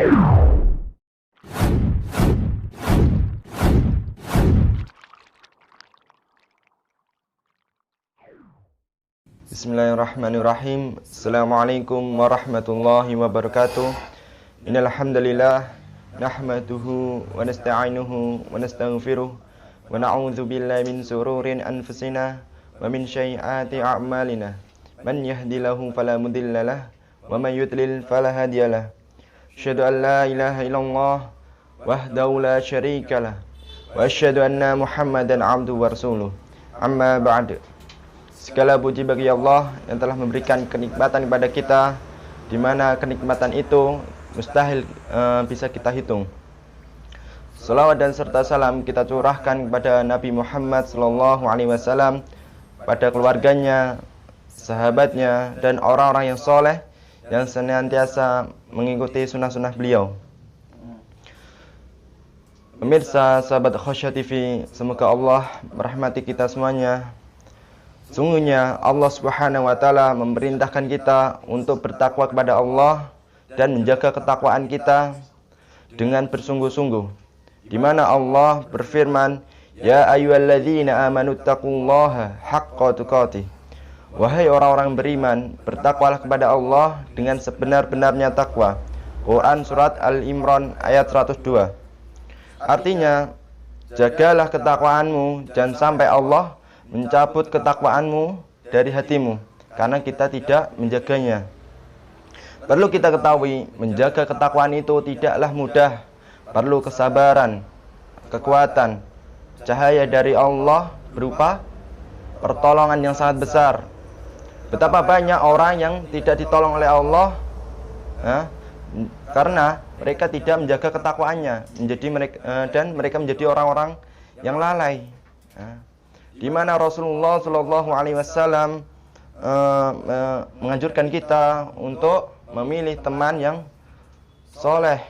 Bismillahirrahmanirrahim. Assalamualaikum warahmatullahi wabarakatuh. Innal hamdalillah nahmaduhu wa nasta'inuhu wa nastaghfiruh wa na'udzu billahi min shururin anfusina wa min sayyiati a'malina. Man yahdihillahu fala mudhillalah wa man yudlil fala hadiyalah. Asyhadu an la ilaha illallah wahdahu la syarikalah wa asyhadu anna Muhammadan 'abduhu wa rasuluh. Amma ba'd. Segala puji bagi Allah yang telah memberikan kenikmatan kepada kita, di mana kenikmatan itu mustahil bisa kita hitung. Salawat dan serta salam kita curahkan kepada Nabi Muhammad SAW, pada keluarganya, sahabatnya, dan orang-orang yang soleh yang senantiasa mengikuti sunnah-sunnah beliau. Pemirsa, sahabat Khosya TV, semoga Allah merahmati kita semuanya. Sungguhnya Allah Subhanahu wa taala memerintahkan kita untuk bertakwa kepada Allah dan menjaga ketakwaan kita dengan bersungguh-sungguh. Di mana Allah berfirman, "Ya ayyuhalladzina amanu taqullaha haqqa tuqatih." Wahai orang-orang beriman, bertakwalah kepada Allah dengan sebenar-benarnya takwa. Quran surat Al-Imran ayat 102. Artinya, jagalah ketakwaanmu, jangan sampai Allah mencabut ketakwaanmu dari hatimu karena kita tidak menjaganya. Perlu kita ketahui, menjaga ketakwaan itu tidaklah mudah. Perlu kesabaran, kekuatan, cahaya dari Allah berupa pertolongan yang sangat besar. Betapa banyak orang yang tidak ditolong oleh Allah karena mereka tidak menjaga ketakwaannya, dan mereka menjadi orang-orang yang lalai. Di mana Rasulullah SAW menganjurkan kita untuk memilih teman yang soleh,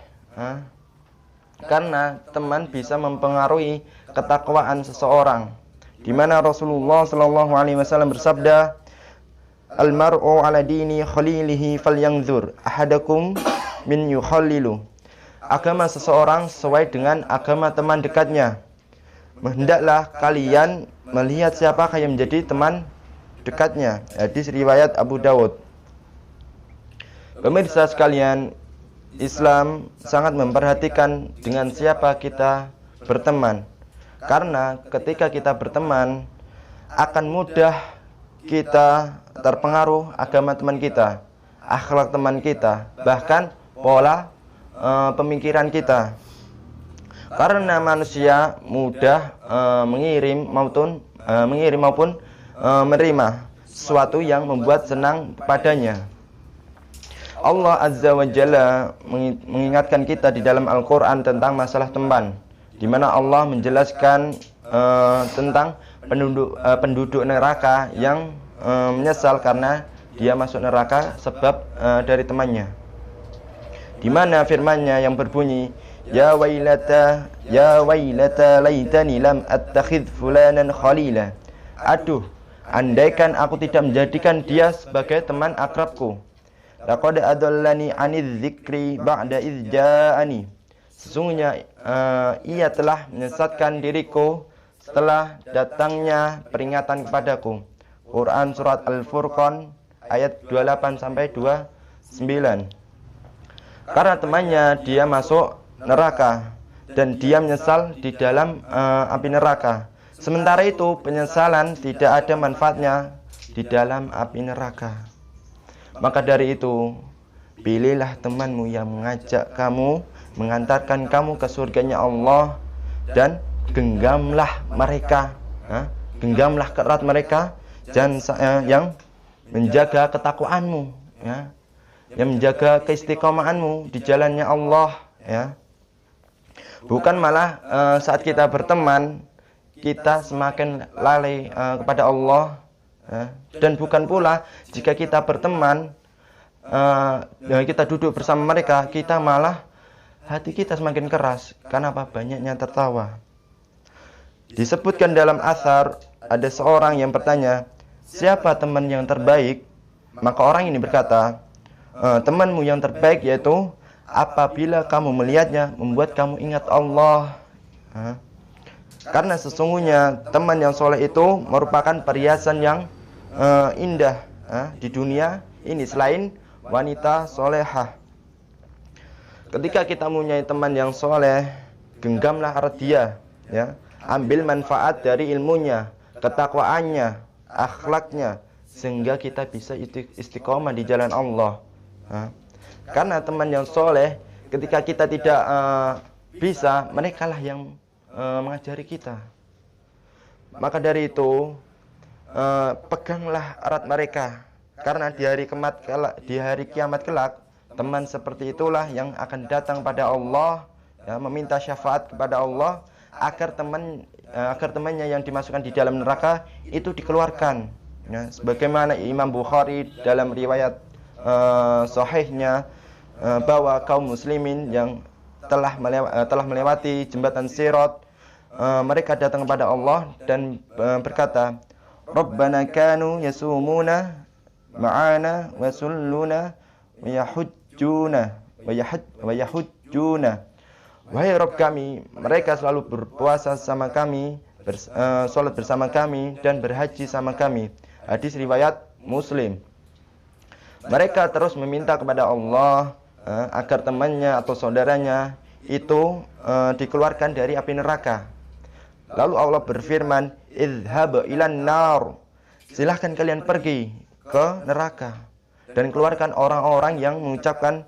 karena teman bisa mempengaruhi ketakwaan seseorang. Di mana Rasulullah SAW bersabda, "Al-mar'u ala dini khalilihi falyanzur ahadakum min yukhalilu." Agama seseorang sesuai dengan agama teman dekatnya. Hendaklah kalian melihat siapakah yang menjadi teman dekatnya. Hadis riwayat Abu Dawud. Pemirsa sekalian, Islam sangat memperhatikan dengan siapa kita berteman. Karena ketika kita berteman, akan mudah kita terpengaruh agama teman kita, akhlak teman kita, bahkan pola pemikiran kita. Karena manusia mudah mengirim maupun menerima sesuatu yang membuat senang padanya. Allah Azza wa Jalla mengingatkan kita di dalam Al-Quran tentang masalah teman, di mana Allah menjelaskan tentang penduduk neraka yang menyesal karena dia masuk neraka sebab dari temannya. Di mana firman-Nya yang berbunyi, Ya wailata laitani lam attakhidh fulanan khalila. Aduh, andaikan aku tidak menjadikan dia sebagai teman akrabku. Laqad adallani 'anidz dzikri ba'da idz ja'ani. Sesungguhnya ia telah menyesatkan diriku setelah datangnya peringatan kepadaku. Quran surat Al-Furqan ayat 28 sampai 29. Karena temannya dia masuk neraka dan dia menyesal di dalam api neraka. Sementara itu penyesalan tidak ada manfaatnya di dalam api neraka. Maka dari itu, pilihlah temanmu yang mengajak kamu, mengantarkan kamu ke surganya Allah, dan genggamlah mereka, genggamlah erat mereka, dan yang menjaga ketakwaanmu, yang menjaga keistiqomahanmu di jalannya Allah, Bukan malah saat kita berteman kita semakin lalai kepada Allah, dan bukan pula jika kita berteman dan kita duduk bersama mereka, kita malah hati kita semakin keras. Kenapa? Banyaknya tertawa. Disebutkan dalam athar, ada seorang yang bertanya, siapa teman yang terbaik? Maka orang ini berkata, temanmu yang terbaik yaitu apabila kamu melihatnya membuat kamu ingat Allah. Karena sesungguhnya teman yang soleh itu merupakan perhiasan yang indah di dunia ini selain wanita solehah. Ketika kita mempunyai teman yang soleh, genggamlah erat dia, ya. Ambil manfaat dari ilmunya, ketakwaannya, akhlaknya, sehingga kita bisa istiqomah di jalan Allah. Karena teman yang soleh, ketika kita tidak bisa, mereka lah yang mengajari kita. Maka dari itu, peganglah erat mereka, karena di hari kiamat kelak, teman seperti itulah yang akan datang pada Allah, ya, meminta syafaat kepada Allah agar temannya yang dimasukkan di dalam neraka itu dikeluarkan. Ya, sebagaimana Imam Bukhari dalam riwayat sahihnya bahwa kaum muslimin yang telah melewati jembatan Sirat, mereka datang kepada Allah dan berkata, Rabbana kanu yasumuna ma'ana wa sulluna wa yahujjuna. Wahai Rabb kami, mereka selalu berpuasa sama kami, sholat bersama kami, dan berhaji sama kami. Hadis riwayat Muslim. Mereka terus meminta kepada Allah agar temannya atau saudaranya itu dikeluarkan dari api neraka. Lalu Allah berfirman, idhhab ilan nar. Silahkan kalian pergi ke neraka dan keluarkan orang-orang yang mengucapkan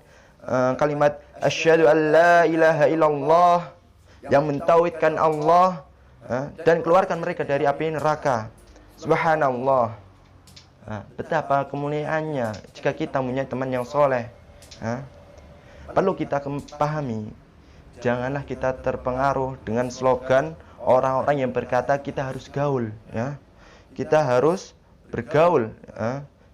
kalimat asyhadu an la ilaha illallah, yang mentauhidkan Allah, dan keluarkan mereka dari api neraka. Subhanallah. Betapa kemuliaannya jika kita punya teman yang soleh. Perlu kita pahami, janganlah kita terpengaruh dengan slogan orang-orang yang berkata kita harus gaul, ya. Kita harus bergaul,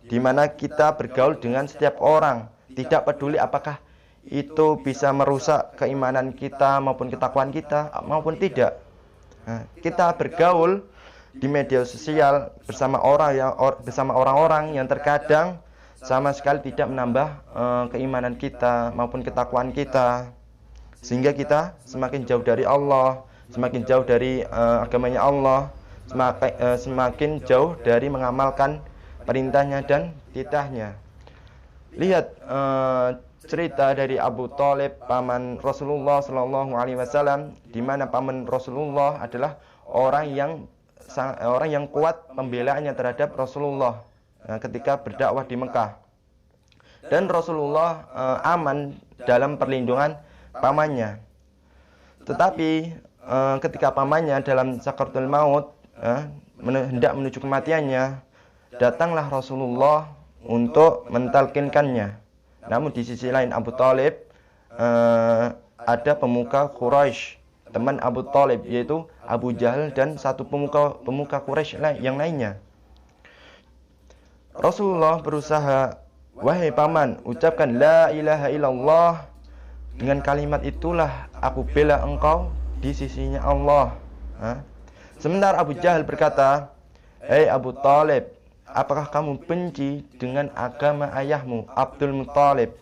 di mana kita bergaul dengan setiap orang, tidak peduli apakah itu bisa merusak keimanan kita maupun ketakwaan kita maupun tidak. Kita bergaul di media sosial bersama orang-orang yang terkadang sama sekali tidak menambah keimanan kita maupun ketakwaan kita, sehingga kita semakin jauh dari Allah, semakin jauh dari agamanya Allah, semakin jauh dari mengamalkan perintahnya dan titahnya. Lihat cerita dari Abu Thalib, paman Rasulullah SAW, di mana paman Rasulullah adalah orang yang kuat pembelaannya terhadap Rasulullah ketika berdakwah di Mekah. Dan Rasulullah aman dalam perlindungan pamannya. Tetapi ketika pamannya dalam sakaratul maut, hendak menuju kematiannya, datanglah Rasulullah untuk mentalkinkannya. Namun di sisi lain Abu Thalib, ada pemuka Quraisy, teman Abu Thalib, yaitu Abu Jahal dan satu pemuka Quraisy yang lainnya. Rasulullah berusaha, wahai paman, ucapkan la ilaha illallah. Dengan kalimat itulah aku bela engkau di sisinya Allah. Sementara Abu Jahal berkata, hei Abu Thalib, apakah kamu benci dengan agama ayahmu Abdul Muthalib?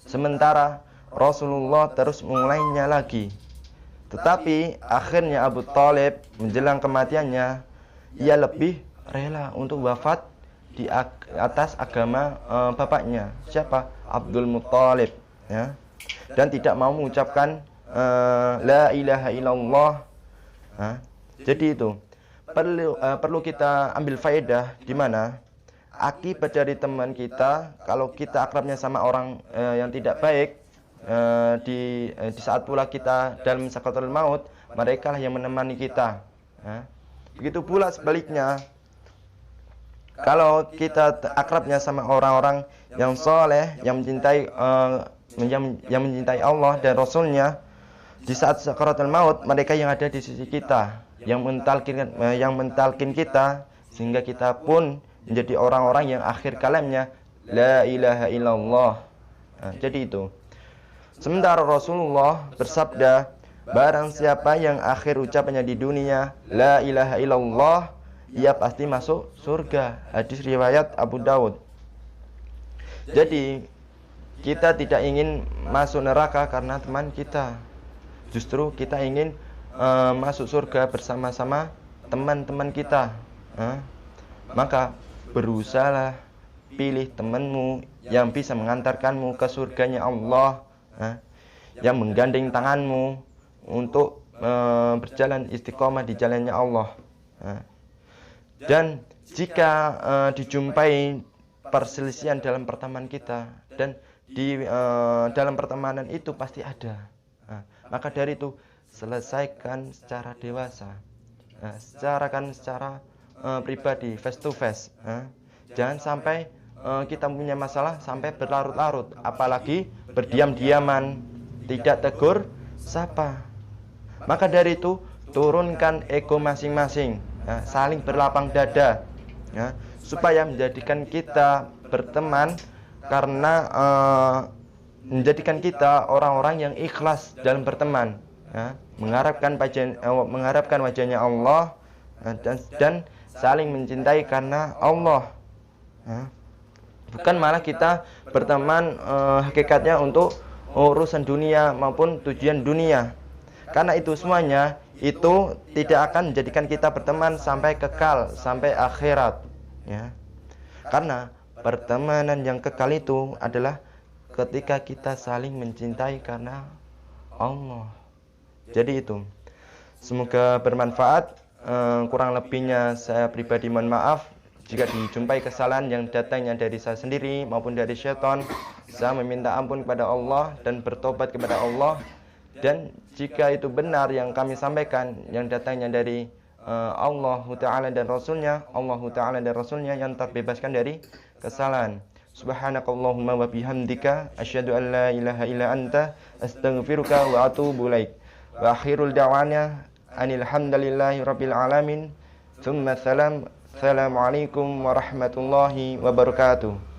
Sementara Rasulullah terus mengulainya lagi. Tetapi akhirnya Abu Thalib menjelang kematiannya, ia lebih rela untuk wafat di atas agama bapaknya, siapa? Abdul Muthalib, ya. Dan tidak mau mengucapkan la ilaha illallah. Jadi itu perlu kita ambil faedah, di mana akibat dari teman kita kalau kita akrabnya sama orang yang tidak baik, di saat pula kita dalam sakaratul maut, mereka lah yang menemani kita. Begitu pula sebaliknya, kalau kita akrabnya sama orang-orang yang soleh, yang mencintai Allah dan Rasulnya, di saat sakaratul maut, mereka yang ada di sisi kita, yang mentalkin kita, sehingga kita pun menjadi orang-orang yang akhir kalamnya la ilaha illallah. Jadi itu. Sementara Rasulullah bersabda, barang siapa yang akhir ucapannya di dunia la ilaha illallah, ia pasti masuk surga. Hadis riwayat Abu Daud. Jadi kita tidak ingin masuk neraka karena teman kita. Justru kita ingin masuk surga bersama-sama teman-teman kita. Maka berusahalah pilih temanmu yang bisa mengantarkanmu ke surganya Allah, yang menggandeng tanganmu untuk berjalan istiqomah di jalannya Allah. Dan jika dijumpai perselisihan dalam pertemanan kita, dan di dalam pertemanan itu pasti ada, maka dari itu selesaikan secara dewasa, secara pribadi, face to face. Jangan sampai kita punya masalah sampai berlarut-larut, apalagi berdiam-diaman, tidak tegur sapa. Maka dari itu turunkan ego masing-masing, saling berlapang dada, supaya menjadikan kita berteman, karena menjadikan kita orang-orang yang ikhlas dalam berteman, mengharapkan wajahnya Allah, dan saling mencintai karena Allah. Bukan malah kita berteman hakikatnya untuk urusan dunia maupun tujuan dunia. Karena itu semuanya itu tidak akan menjadikan kita berteman sampai kekal, sampai akhirat, Karena pertemanan yang kekal itu adalah ketika kita saling mencintai karena Allah. Jadi itu, semoga bermanfaat. Kurang lebihnya saya pribadi mohon maaf jika dijumpai kesalahan yang datangnya dari saya sendiri maupun dari syaitan. Saya meminta ampun kepada Allah dan bertobat kepada Allah. Dan jika itu benar yang kami sampaikan yang datangnya dari Allah Ta'ala dan Rasulnya yang terbebaskan dari kesalahan. Subhanakallahumma wa bihamdika asyhadu an la ilaha illa anta astaghfiruka wa atubu ilaik. Wa akhirul da'wana anil hamdalillahi rabbil alamin. Tsumma salam. Assalamualaikum warahmatullahi wabarakatuh.